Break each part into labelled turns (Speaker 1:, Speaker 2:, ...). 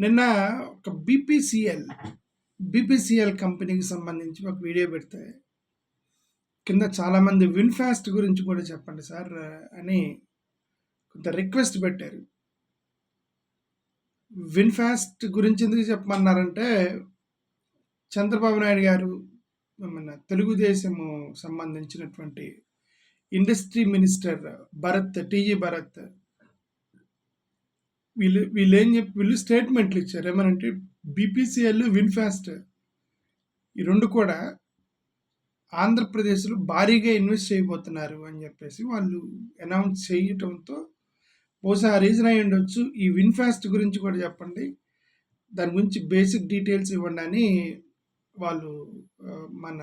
Speaker 1: నిన్న ఒక బీపీసీఎల్ కంపెనీకి సంబంధించి ఒక వీడియో పెడితే కింద చాలామంది విన్ఫాస్ట్ గురించి కూడా చెప్పండి సార్ అని కొంత రిక్వెస్ట్ పెట్టారు. విన్ఫాస్ట్ గురించి ఎందుకు చెప్పమన్నారంటే చంద్రబాబు నాయుడు గారు మన తెలుగుదేశము సంబంధించినటువంటి ఇండస్ట్రీ మినిస్టర్ టీజీ భరత్ వీళ్ళు స్టేట్మెంట్లు ఇచ్చారు. ఏమనంటే బీపీసీఎల్ విన్ఫాస్ట్ ఈ రెండు కూడా ఆంధ్రప్రదేశ్లో భారీగా ఇన్వెస్ట్ చేయబోతున్నారు అని చెప్పేసి వాళ్ళు అనౌన్స్ చేయటంతో బహుశా రీజన్ అయి ఉండొచ్చు. ఈ విన్ఫాస్ట్ గురించి కూడా చెప్పండి, దాని గురించి బేసిక్ డీటెయిల్స్ ఇవ్వండి అని వాళ్ళు మన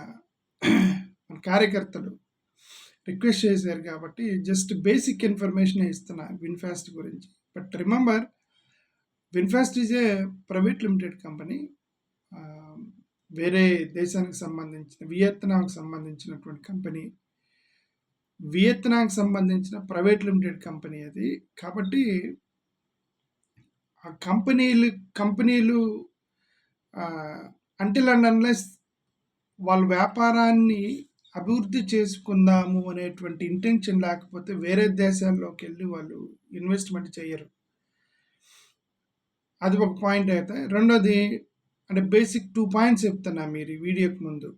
Speaker 1: కార్యకర్తలు రిక్వెస్ట్ చేశారు. కాబట్టి జస్ట్ బేసిక్ ఇన్ఫర్మేషన్ ఇస్తున్నా విన్ఫాస్ట్ గురించి. But remember, VinFast is a private limited company. వేరే దేశానికి సంబంధించిన వియత్నాంకి సంబంధించినటువంటి కంపెనీ, వియత్నాంకి సంబంధించిన ప్రైవేట్ లిమిటెడ్ కంపెనీ అది. కాబట్టి ఆ కంపెనీలు అంటిల్ అండ్ అన్లెస్ వాళ్ళ వ్యాపారాన్ని అభివృద్ధి చేసుకుందాము అనేటువంటి ఇంటెన్షన్ లేకపోతే వేరే దేశాల్లోకి వెళ్ళి వాళ్ళు ఇన్వెస్ట్మెంట్ చేయరు. అది ఒక పాయింట్ అయితే. రెండోది అంటే బేసిక్ 2 పాయింట్స్ చెప్తున్నా మీరు ఈ వీడియోకి ముందు.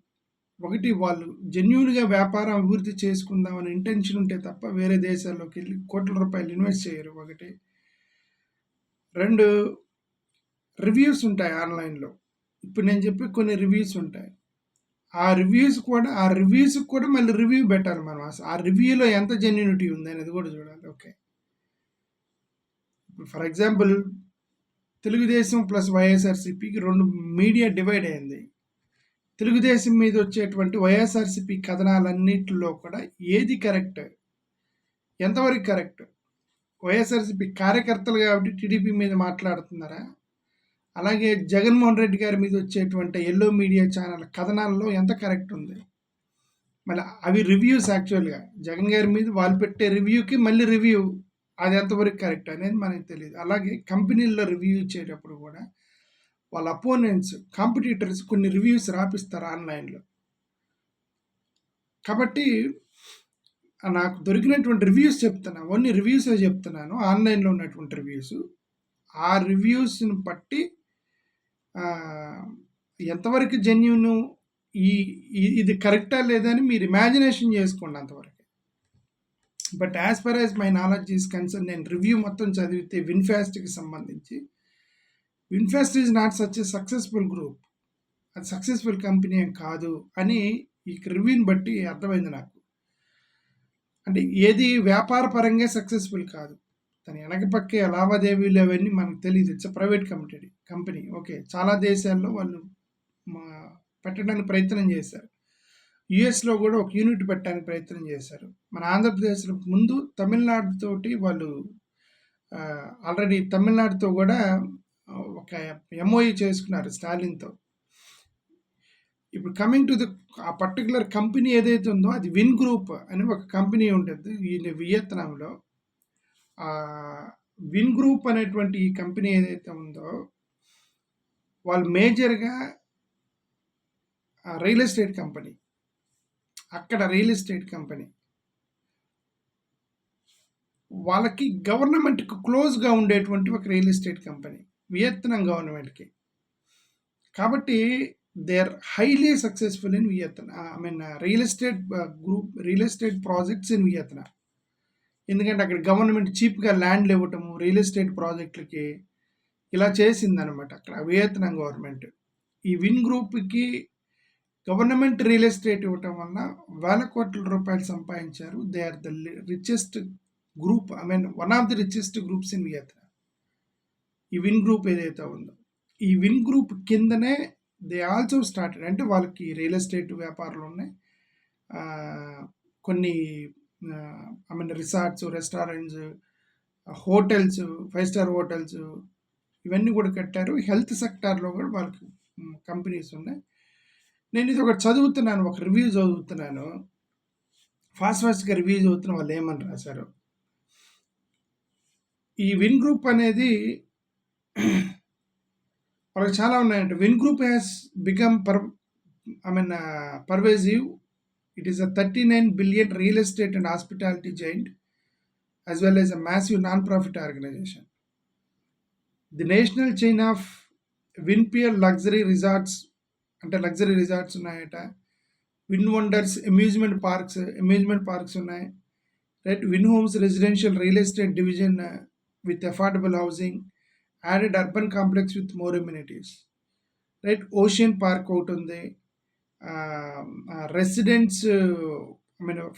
Speaker 1: ఒకటి, వాళ్ళు జెన్యూన్గా వ్యాపారం అభివృద్ధి చేసుకుందామని ఇంటెన్షన్ ఉంటే తప్ప వేరే దేశాల్లోకి వెళ్ళి కోట్ల రూపాయలు ఇన్వెస్ట్ చేయరు. ఒకటి. రెండు, రివ్యూస్ ఉంటాయి ఆన్లైన్లో. ఇప్పుడు నేను చెప్పి కొన్ని రివ్యూస్ ఉంటాయి. ఆ రివ్యూస్కి కూడా మళ్ళీ రివ్యూ పెట్టాలి మనం. ఆ రివ్యూలో ఎంత జెన్యూనిటీ ఉంది అనేది కూడా చూడాలి. Okay, for example Telugu Desam plus వైఎస్ఆర్సీపీకి 2 మీడియా డివైడ్ అయింది. తెలుగుదేశం మీద వచ్చేటువంటి వైఎస్ఆర్సీపీ కథనాలన్నిటిలో కూడా ఏది కరెక్ట్, ఎంతవరకు కరెక్ట్? వైఎస్ఆర్సీపీ కార్యకర్తలు కాబట్టి టీడీపీ మీద మాట్లాడుతున్నారా? అలాగే జగన్మోహన్ రెడ్డి గారి మీద వచ్చేటువంటి ఎల్లో మీడియా ఛానల్ కథనాల్లో ఎంత కరెక్ట్ ఉంది? మళ్ళీ అవి రివ్యూస్. యాక్చువల్గా జగన్ గారి మీద వాళ్ళు పెట్టే రివ్యూకి మళ్ళీ రివ్యూ, అది ఎంతవరకు కరెక్ట్ అనేది మనకు తెలియదు. అలాగే కంపెనీల్లో రివ్యూ ఇచ్చేటప్పుడు కూడా వాళ్ళ అపోనెంట్స్, కాంపిటీటర్స్ కొన్ని రివ్యూస్ రాపిస్తారు ఆన్లైన్లో. కాబట్టి నాకు దొరికినటువంటి రివ్యూస్ చెప్తున్నా, ఓన్లీ రివ్యూసే చెప్తున్నాను, ఆన్లైన్లో ఉన్నటువంటి రివ్యూస్. ఆ రివ్యూస్ని బట్టి ఎంతవరకు జెన్యూన్, ఇది కరెక్టా లేదా అని మీరు ఇమాజినేషన్ చేసుకోండి అంతవరకు. But as for as my knowledge is concern, నేను రివ్యూ మొత్తం చదివితే విన్ఫాస్ట్కి సంబంధించి, VinFast is not such a successful group, అది సక్సెస్ఫుల్ కంపెనీ ఏం కాదు అని ఈ రివ్యూని బట్టి అర్థమైంది నాకు. అంటే ఏది వ్యాపార పరంగా సక్సెస్ఫుల్ కాదు, దాని వెనకపక్కే లావాదేవీలు అవన్నీ మనకు తెలియదు. It's private company. ఓకే, చాలా దేశాల్లో వాళ్ళు పెట్టడానికి ప్రయత్నం చేశారు. యుఎస్లో కూడా ఒక యూనిట్ పెట్టడానికి ప్రయత్నం చేశారు. మన ఆంధ్రప్రదేశ్లో ముందు తమిళనాడుతోటి వాళ్ళు ఆల్రెడీ తమిళనాడుతో కూడా ఒక ఎంఓయూ చేసుకున్నారు స్టాలిన్తో. ఇప్పుడు కమింగ్ టు ఆ పర్టికులర్ కంపెనీ ఏదైతే ఉందో అది విన్ గ్రూప్ అని ఒక కంపెనీ ఉంటుంది ఈ వియత్నాంలో. విన్ గ్రూప్ అనేటువంటి ఈ కంపెనీ ఏదైతే ఉందో వాళ్ళు మేజర్గా రియల్ ఎస్టేట్ కంపెనీ. అక్కడ రియల్ ఎస్టేట్ కంపెనీ వాళ్ళకి గవర్నమెంట్కి క్లోజ్గా ఉండేటువంటి ఒక రియల్ ఎస్టేట్ కంపెనీ, వియత్నాం గవర్నమెంట్కి. కాబట్టి they are highly successful in Vietnam. Real estate projects in Vietnam. ఎందుకంటే అక్కడ గవర్నమెంట్ చీప్గా ల్యాండ్లు ఇవ్వటము రియల్ ఎస్టేట్ ప్రాజెక్టులకి ఇలా చేసిందనమాట అక్కడ వియత్నాం గవర్నమెంట్. ఈ విన్ గ్రూప్కి గవర్నమెంట్ రియల్ ఎస్టేట్ ఇవ్వటం వల్ల వేల కోట్ల రూపాయలు సంపాదించారు. They are the richest group, one of the richest groups in Vietnam. ఈ విన్ గ్రూప్ ఏదైతే ఉందో, ఈ విన్ గ్రూప్ కిందనే దే ఆల్సో స్టార్టెడ్, అంటే వాళ్ళకి రియల్ ఎస్టేట్ వ్యాపారాలు ఉన్నాయి, కొన్ని resorts, restaurants, hotels, 5 star hotels ఇవన్నీ కూడా కట్టారు. హెల్త్ సెక్టార్లో కూడా వాళ్ళకి కంపెనీస్ ఉన్నాయి. నేను ఇది ఒకటి చదువుతున్నాను, ఒక రివ్యూ చదువుతున్నాను, ఫాస్ట్గా రివ్యూ చదువుతున్న వాళ్ళు ఏమని రాశారు. ఈ విన్ గ్రూప్ అనేది వాళ్ళకి చాలా ఉన్నాయంట. Win group has become pervasive. It is a 39 billion real estate and hospitality giant, as well as a massive non-profit organization. The national chain of Winpier luxury resorts, అంటే లగ్జరీ రిసార్ట్స్ ఉన్నాయట. VinWonders amusement parks ఉన్నాయి. Right, Vinhomes residential real estate division with affordable housing, added urban complex with more amenities. Right, Ocean Park ఒకటి ఉంది. Residents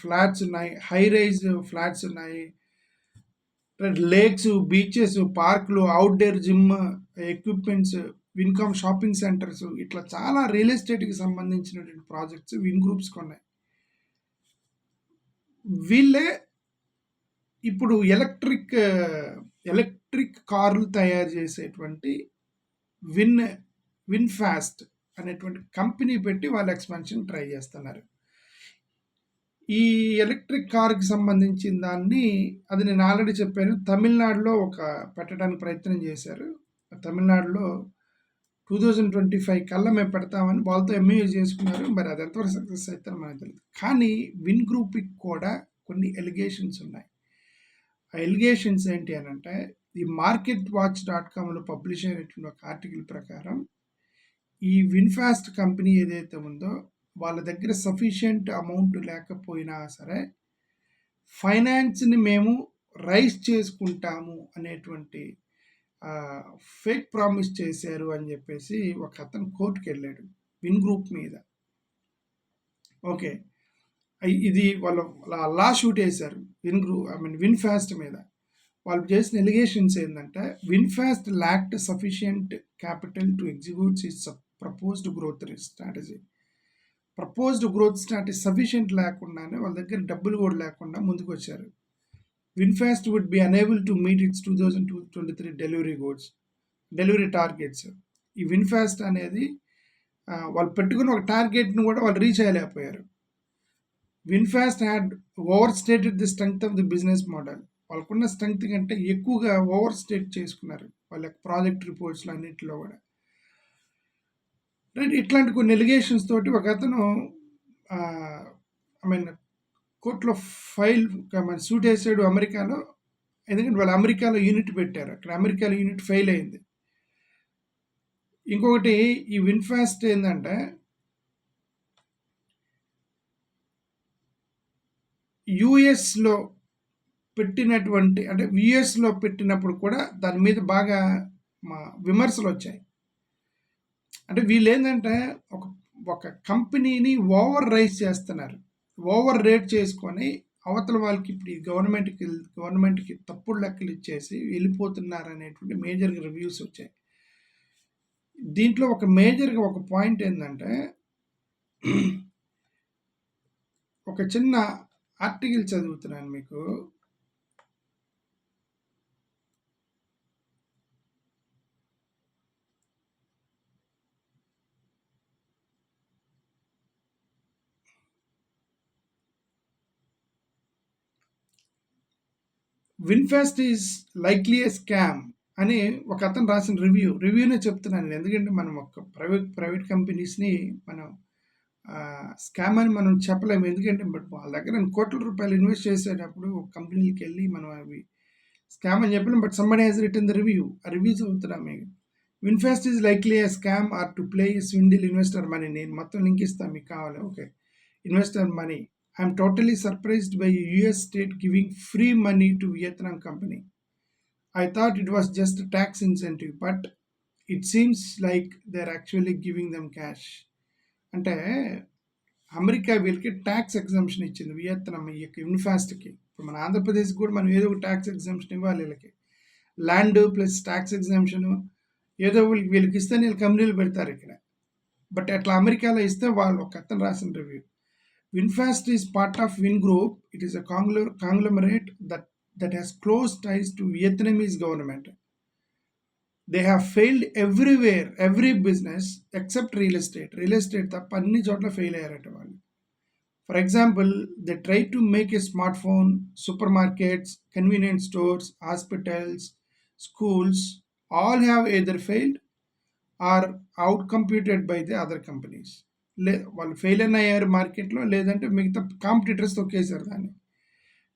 Speaker 1: flats ఉన్నాయి, high rise flats ఉన్నాయి, lakes, beaches, పార్కులు, outdoor gym equipments, Vincom shopping centres, ఇట్లా చాలా real ఎస్టేట్కి సంబంధించినటువంటి projects win గ్రూప్స్కి ఉన్నాయి. వీళ్ళే ఇప్పుడు ఎలక్ట్రిక్ కార్లు తయారు చేసేటువంటి విన్ ఫాస్ట్ అనేటువంటి కంపెనీ పెట్టి వాళ్ళు ఎక్స్పాన్షన్ ట్రై చేస్తున్నారు. ఈ ఎలక్ట్రిక్ కార్కి సంబంధించిన దాన్ని, అది నేను ఆల్రెడీ చెప్పాను, తమిళనాడులో పెట్టడానికి ప్రయత్నం చేశారు. తమిళనాడులో 2025 కల్లా మేము పెడతామని వాళ్ళతో ఎంఏ చేసుకున్నారు. మరి అది ఎంతవరకు సక్సెస్ అవుతారో మనకు తెలియదు. కానీ విన్ గ్రూప్కి కూడా కొన్ని ఎలిగేషన్స్ ఉన్నాయి. ఆ ఎలిగేషన్స్ ఏంటి అని అంటే, ఈ marketwatch.comలో పబ్లిష్ అయినటువంటి ఒక ఆర్టికల్ ప్రకారం ఈ విన్ఫాస్ట్ కంపెనీ ఏదైతే ఉందో వాళ్ళ దగ్గర సఫిషియంట్ అమౌంట్ లేకపోయినా సరే ఫైనాన్స్ని మేము రైజ్ చేసుకుంటాము అనేటువంటి ఫేక్ ప్రామిస్ చేశారు అని చెప్పేసి ఒక అతను కోర్టుకి వెళ్ళాడు విన్ గ్రూప్ మీద. ఓకే, ఇది వాళ్ళు లా షూట్ వేశారు విన్ ఫాస్ట్ మీద. వాళ్ళు చేసిన ఎలిగేషన్స్ ఏంటంటే, VinFast lacked sufficient capital to execute its proposed growth strategy. Sufficient లేకుండానే వాళ్ళ దగ్గర డబ్బులు కూడా లేకుండా ముందుకు వచ్చారు. VinFast would be unable to meet its 2023 delivery targets. ఈ విన్ఫాస్ట్ అనేది వాళ్ళు పెట్టుకున్న ఒక టార్గెట్ను కూడా వాళ్ళు రీచ్ అయ్యలేకపోయారు. VinFast had overstated the strength of the business model. వాళ్ళకున్న స్ట్రెంగ్త్ కంటే ఎక్కువగా ఓవర్ స్టేట్ చేసుకున్నారు వాళ్ళ ప్రాజెక్ట్ రిపోర్ట్స్లో అన్నింటిలో కూడా. రైట్, ఇట్లాంటి కొన్ని ఎలిగేషన్స్ తోటి ఒక అతను కోర్టులో సూట్ వేసాడు అమెరికాలో. ఎందుకంటే వాళ్ళు అమెరికాలో యూనిట్ పెట్టారు, అక్కడ అమెరికాలో యూనిట్ ఫెయిల్ అయింది. ఇంకొకటి, ఈ విన్ఫాస్ట్ ఏంటంటే యుఎస్లో పెట్టినటువంటి, అంటే యుఎస్లో పెట్టినప్పుడు కూడా దాని మీద బాగా విమర్శలు వచ్చాయి. అంటే వీళ్ళు ఏంటంటే ఒక కంపెనీని ఓవర్ రైజ్ చేస్తున్నారు, ఓవర్ రేట్ చేసుకొని అవతల వాళ్ళకి ఇప్పుడు గవర్నమెంట్కి తప్పుడు లెక్కలు ఇచ్చేసి వెళ్ళిపోతున్నారు అనేటువంటి మేజర్గా రివ్యూస్ వచ్చాయి. దీంట్లో ఒక మేజర్గా ఒక పాయింట్ ఏంటంటే, ఒక చిన్న ఆర్టికల్ చదువుతున్నాను మీకు. VinFast is likely a scam అని ఒక అతను రాసిన రివ్యూనే చెప్తున్నాను. ఎందుకంటే మనం ఒక ప్రైవేట్ కంపెనీస్ని మనం స్కామ్ అని మనం చెప్పలేము. ఎందుకంటే బట్ వాళ్ళ దగ్గర కోట్ల రూపాయలు ఇన్వెస్ట్ చేసేటప్పుడు ఒక కంపెనీకి వెళ్ళి మనం అవి స్కామ్ అని చెప్పలేం. But somebody has written the review. ఆ రివ్యూ చదువుతున్నాం మీకు. VinFast is likely a scam or to play swindle investor money. నేను మొత్తం లింక్ ఇస్తాను మీకు కావాలి. Okay, investor money. I'm totally surprised by US state giving free money to Vietnam company. I thought it was just a tax incentive, but it seems like they're actually giving them cash. అంటే America వీళ్ళకి tax exemption ఇచ్చింది Vietnam ఈ యొక్క ఇన్ఫాస్ట్కి. ఇప్పుడు మన ఆంధ్రప్రదేశ్కి కూడా మనం ఏదో ఒక ట్యాక్స్ ఎగ్జంప్షన్ ఇవ్వాలి వీళ్ళకి. ల్యాండ్ ప్లస్ ట్యాక్స్ ఎగ్జంప్షన్ ఏదో వీళ్ళకి ఇస్తే వీళ్ళు కంపెనీలు పెడతారు ఇక్కడ. బట్ అట్లా అమెరికాలో ఇస్తే వాళ్ళు ఒక అతను రాసిన review. VinFast is part of Vin Group. It is a conglomerate that has close ties to Vietnamese government. They have failed everywhere, every business except real estate. Real estate తప్ప అన్ని చోట్ల ఫెయిల్ అయ్యారట వాళ్ళు. For example, they tried to make a smartphone, supermarkets, convenience stores, hospitals, schools, all have either failed or out competed by the other companies. వాళ్ళు fail అయ్యారు మార్కెట్లో, లేదంటే మిగతా competitors తొక్కేశారు దాన్ని.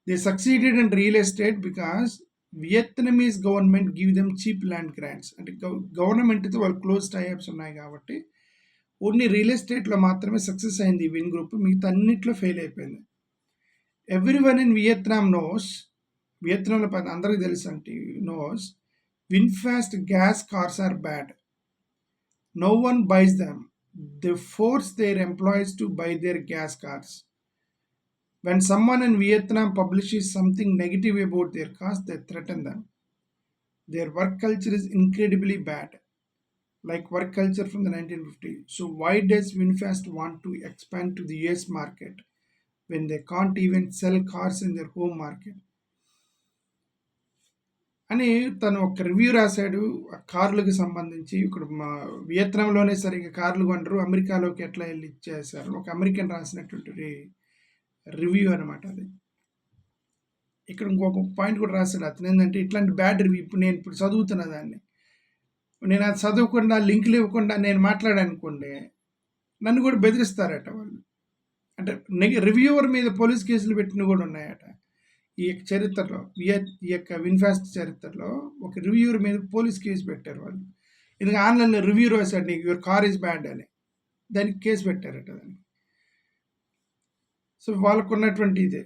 Speaker 1: They succeeded in real estate because Vietnamese government give them cheap land grants. అంటే గవర్నమెంట్తో వాళ్ళు క్లోజ్ టైఅప్స్ ఉన్నాయి కాబట్టి ఓన్లీ రియల్ ఎస్టేట్లో మాత్రమే సక్సెస్ అయింది ఈ విన్ గ్రూప్, మిగతా అన్నిట్లో ఫెయిల్ అయిపోయింది. Every one in Vietnam knows, వియత్నాంలో అందరికీ తెలుసు అంటే knows, VinFast gas cars are bad. No one buys them. They force their employees to buy their gas cars. When someone in Vietnam publishes something negative about their cars, they threaten them. Their work culture is incredibly bad, like work culture from the 1950s. So why does VinFast want to expand to the US market when they can't even sell cars in their home market? అని తను ఒక review రాశాడు కార్లకు సంబంధించి. ఇక్కడ మా వియత్నాంలోనే సరిగ్గా కార్లు కొనరు, అమెరికాలోకి ఎట్లా వెళ్ళి ఇచ్చేసారు. ఒక అమెరికన్ రాసినటువంటి రివ్యూ అనమాట అది. ఇక్కడ ఇంకొక పాయింట్ కూడా రాశాడు అతను, ఏంటంటే ఇట్లాంటి బ్యాడ్ రివ్యూ ఇప్పుడు నేను చదువుతున్న దాన్ని, నేను అది చదవకుండా లింకులు ఇవ్వకుండా నేను మాట్లాడానుకోండి, నన్ను కూడా బెదిరిస్తారట వాళ్ళు. అంటే రివ్యూవర్ మీద పోలీస్ కేసులు పెట్టిన కూడా ఉన్నాయట. ఈ యొక్క చరిత్రలో ఈ యొక్క విన్ఫాస్ట్ చరిత్రలో ఒక రివ్యూర్ మీద పోలీస్ కేసు పెట్టారు వాళ్ళు. ఎందుకంటే ఆన్లైన్లో రివ్యూ రాశాడు, నీకు యువర్ కార్ ఈజ్ బ్యాడ్ అని, దానికి కేసు పెట్టారట దానికి. సో వాళ్ళకు ఉన్నటువంటి ఇదే.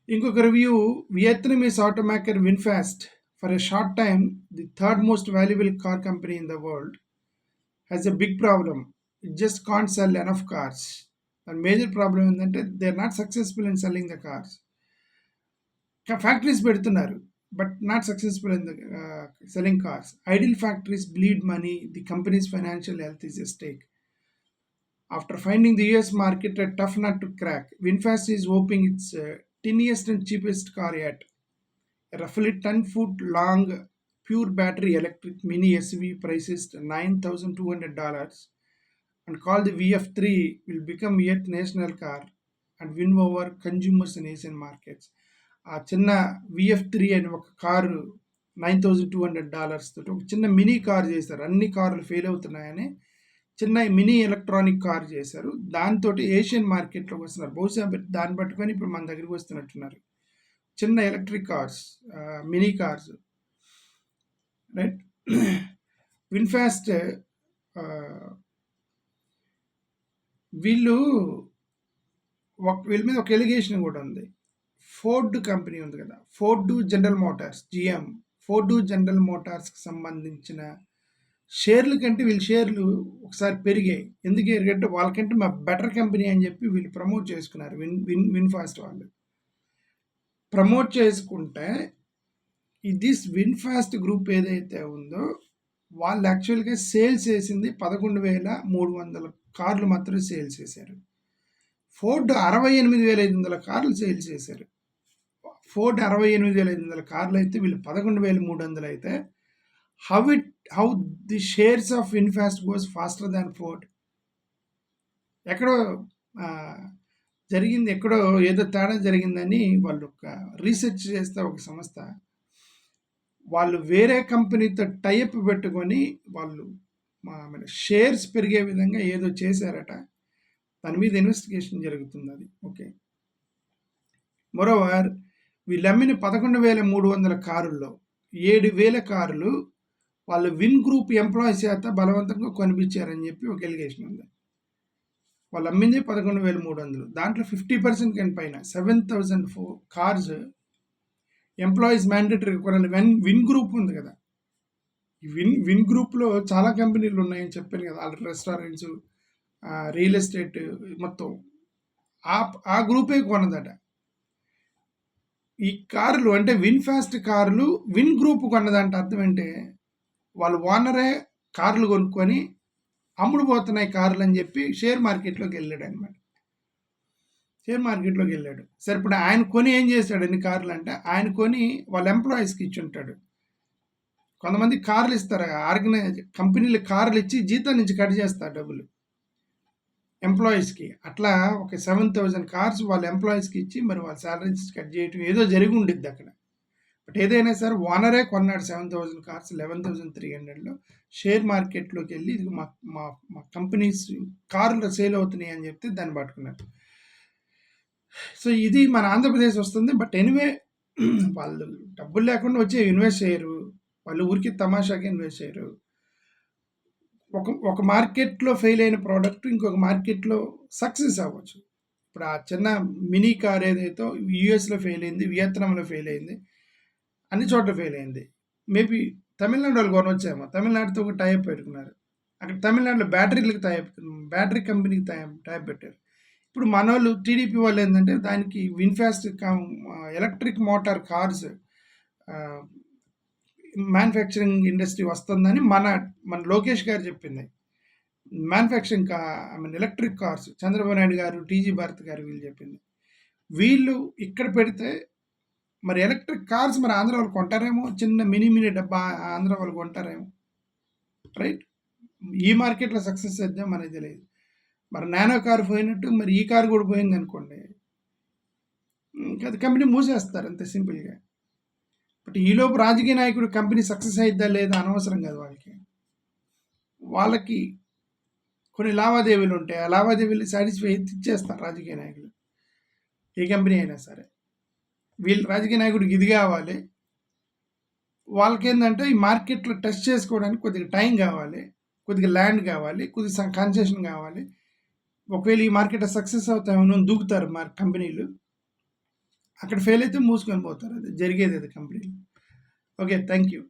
Speaker 1: ఇంకొక review, Vietnamese automaker VinFast for a short time the third most valuable car company in the world has a big problem, it just can't sell enough cars. And major problem ఏంటంటే they are not successful in selling the cars. Factories పెడుతున్నారు but not successful in the selling cars. Idle factories bleed money, the company's financial health is a stake. After finding the US market a tough nut to crack, VinFast is hoping its tiniest and cheapest car yet, a roughly 10-foot long pure battery electric mini SUV priced $9,200 and called the VF3 will become Viet's national car and win over consumers in Asian markets. ఆ చిన్న VF3 అని ఒక car $9,200 తోటి ఒక చిన్న mini car చేశారు. అన్ని కార్లు ఫెయిల్ అవుతున్నాయని చిన్న మినీ ఎలక్ట్రానిక్ కార్ చేశారు. దాంతో ఏషియన్ మార్కెట్లోకి వస్తున్నారు. బహుశా దాన్ని పట్టుకొని ఇప్పుడు మన దగ్గరికి వస్తున్నట్టున్నారు. చిన్న electric cars, mini cars, right. VinFast వీళ్ళ మీద ఒక ఎలిగేషన్ కూడా ఉంది. ఫోర్డ్ కంపెనీ ఉంది కదా, Ford General Motors, GM, Ford General మోటార్స్కి సంబంధించిన షేర్ల కంటే వీళ్ళ షేర్లు ఒకసారి పెరిగాయి. ఎందుకు పెరిగంటే వాళ్ళకంటే మా బెటర్ కంపెనీ అని చెప్పి వీళ్ళు ప్రమోట్ చేసుకున్నారు. విన్ఫాస్ట్ వాళ్ళు ప్రమోట్ చేసుకుంటే దిస్ విన్ఫాస్ట్ గ్రూప్ ఏదైతే ఉందో వాళ్ళు యాక్చువల్గా సేల్స్ చేసింది 11,300 కార్లు మాత్రమే సేల్స్ చేశారు. ఫోర్డ్ 68,500 కార్లు సేల్స్ చేశారు. ఫోర్డ్ 68,500 కార్లు అయితే వీళ్ళు 11,300 అయితే how the shares of VinFast goes faster than Ford? ఎక్కడో జరిగింది, ఎక్కడో ఏదో తేడా జరిగిందని వాళ్ళు ఒక రీసెర్చ్ చేస్తే ఒక సంస్థ వాళ్ళు వేరే కంపెనీతో టైఅప్ పెట్టుకొని వాళ్ళు షేర్స్ పెరిగే విధంగా ఏదో చేశారట. దాని మీద ఇన్వెస్టిగేషన్ జరుగుతుంది అది. ఓకే, మరోవర్ వీళ్ళు అమ్మిన 11,300 కారుల్లో 7,000 కారులు వాళ్ళు విన్ గ్రూప్ ఎంప్లాయీస్ చేత బలవంతంగా కొనిపించారని చెప్పి ఒక ఎలిగేషన్ ఉంది. వాళ్ళు అమ్మింది 11,300, దాంట్లో 50% కంటే పైన 7,004 కార్స్ ఎంప్లాయీస్ మ్యాండేటరీ కొనాలి. విన్ గ్రూప్ ఉంది కదా, విన్ గ్రూప్లో చాలా కంపెనీలు ఉన్నాయని చెప్పాను కదా, వాళ్ళ రెస్టారెంట్స్, రియల్ ఎస్టేట్ మొత్తం ఆ గ్రూపే కొన్నదట. ఈ కార్లు అంటే విన్ఫాస్ట్ కార్లు విన్ గ్రూప్ కొన్నదంట. అర్థం అంటే వాళ్ళు ఓనరే కార్లు కొనుక్కొని అమ్ముడుపోతున్నాయి కార్లు అని చెప్పి షేర్ మార్కెట్లోకి వెళ్ళాడు అనమాట. షేర్ మార్కెట్లోకి వెళ్ళాడు. సరే, ఇప్పుడు ఆయన కొని ఏం చేశాడు అన్ని కార్లు అంటే, ఆయన కొని వాళ్ళ ఎంప్లాయీస్కి ఇచ్చి ఉంటాడు. కొంతమంది కార్లు ఇస్తారు, కంపెనీలు కార్లు ఇచ్చి జీతం నుంచి కట్ చేస్తారు డబ్బులు ఎంప్లాయీస్కి. అట్లా ఒక 7,000 కార్స్ వాళ్ళ ఎంప్లాయీస్కి ఇచ్చి మరి వాళ్ళ శాలరీస్ కట్ చేయటం ఏదో జరిగి ఉండిద్ది అక్కడ. బట్ ఏదైనా సరే ఓనరే కొన్నాడు 7,000 కార్స్ 11,300లో షేర్ మార్కెట్లోకి వెళ్ళి ఇది మా మా మా కంపెనీస్ కార్లు సేల్ అవుతున్నాయి అని చెప్తే దాన్ని పట్టుకున్నారు. సో ఇది మన ఆంధ్రప్రదేశ్ వస్తుంది. బట్ ఎనీవే వాళ్ళు డబ్బులు లేకుండా వచ్చి ఇన్వెస్ట్ చేయరు, వాళ్ళు ఊరికి తమాషాకి ఇన్వెస్ట్ చేయరు. ఒక మార్కెట్లో ఫెయిల్ అయిన ప్రోడక్ట్ ఇంకొక మార్కెట్లో సక్సెస్ అవ్వచ్చు. ఇప్పుడు ఆ చిన్న మినీ కార్ ఏదైతే యూఎస్లో ఫెయిల్ అయింది, వియత్నాంలో ఫెయిల్ అయింది, అన్ని చోట్ల ఫెయిల్ అయింది. మేబీ తమిళనాడు వాళ్ళు కొనవచ్చేమో, తమిళనాడుతో ఒక టైప్ పెట్టుకున్నారు. అక్కడ తమిళనాడులో బ్యాటరీలకు బ్యాటరీ కంపెనీకి టైప్ పెట్టారు. ఇప్పుడు మన వాళ్ళు టీడీపీ వాళ్ళు ఏంటంటే దానికి VinFast electric motor cars manufacturing industry వస్తుందని మన లోకేష్ గారు చెప్పింది. Manufacturing electric cars Chandrababu Naidu గారు, టీజీ భారత్ గారు వీళ్ళు చెప్పింది. వీళ్ళు ఇక్కడ పెడితే మరి ఎలక్ట్రిక్ కార్స్ మరి ఆంధ్ర వాళ్ళు కొంటారేమో, చిన్న మినీ డబ్బా ఆంధ్ర వాళ్ళు కొంటారేమో, రైట్? ఈ మార్కెట్లో సక్సెస్ అయితే మనకి తెలియదు. మరి నానో కారు పోయినట్టు మరి ఈ కారు కూడా పోయింది అనుకోండి, అది కంపెనీ మూసేస్తారు అంతే సింపుల్గా. బట్ ఈలోపు రాజకీయ నాయకుడు కంపెనీ సక్సెస్ అయిద్దా లేదా అనవసరం కాదు వాళ్ళకి కొన్ని లావాదేవీలు ఉంటాయి. ఆ లావాదేవీలు సాటిస్ఫై ఇచ్చేస్తారు రాజకీయ నాయకులు, ఏ కంపెనీ అయినా సరే. వీళ్ళు రాజకీయ నాయకుడికి ఇది కావాలి, వాళ్ళకేంటంటే ఈ మార్కెట్లో టెస్ట్ చేసుకోవడానికి కొద్దిగా టైం కావాలి, కొద్దిగా ల్యాండ్ కావాలి, కొద్దిగా కన్సెషన్ కావాలి. ఒకవేళ ఈ మార్కెట్లో సక్సెస్ అవుతామని దూకుతారు కంపెనీలు, అక్కడ ఫెయిల్ అయితే మూసుకొని పోతారు. అది జరిగేది అది కంపెనీలు. Okay, thank you.